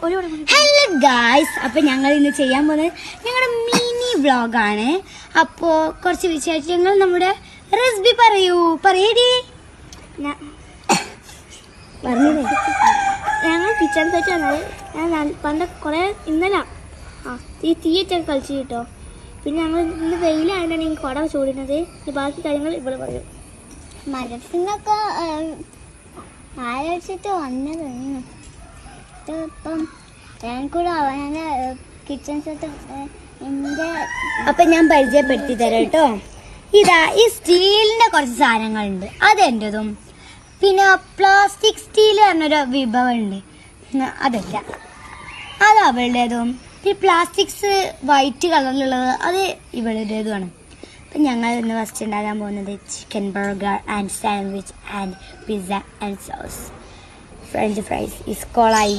Hello guys, അപ്പോൾ ഞങ്ങൾ ഇന്ന് ചെയ്യാൻ പോകുന്നത് ഞങ്ങളുടെ മിനി വ്ളോഗാണ്. അപ്പോൾ കുറച്ച് വിശേഷങ്ങൾ നമ്മുടെ റെസിപ്പി പറയടി. ഞങ്ങൾ കിച്ചൺ സെറ്റ് വന്നത് ഞാൻ പണ്ട് കുറേ ഇന്നലെ തീയൊക്കെ കളിച്ചു കേട്ടോ. പിന്നെ ഞങ്ങൾ ഇന്ന് വെയിലായതാണ് എനിക്ക് കുട ചൂടുന്നത്. ബാക്കി കാര്യങ്ങൾ ഇവിടെ പറയും. മരത്തിനൊക്കെ ആലോചിച്ചിട്ട് വന്നത് ഇപ്പം കൂടെ അവനെ കിച്ചൺ സെറ്റ് അപ്പം ഞാൻ പരിചയപ്പെടുത്തി തരാം കേട്ടോ. ഇതാ ഈ സ്റ്റീലിൻ്റെ കുറച്ച് സാധനങ്ങളുണ്ട്, അതെൻ്റെതും. പിന്നെ പ്ലാസ്റ്റിക് സ്റ്റീൽ പറഞ്ഞൊരു വിഭവമുണ്ട്, അതല്ല, അത് അവളുടേതും. പിന്നെ പ്ലാസ്റ്റിക്സ് വൈറ്റ് കളറിലുള്ളത് അത് ഇവളുടേതുമാണ്. അപ്പം ഞങ്ങൾ ഇന്ന് ഫസ്റ്റ് ഉണ്ടാകാൻ പോകുന്നത് chicken burger and sandwich and pizza and sauce. French fries is Kolayi.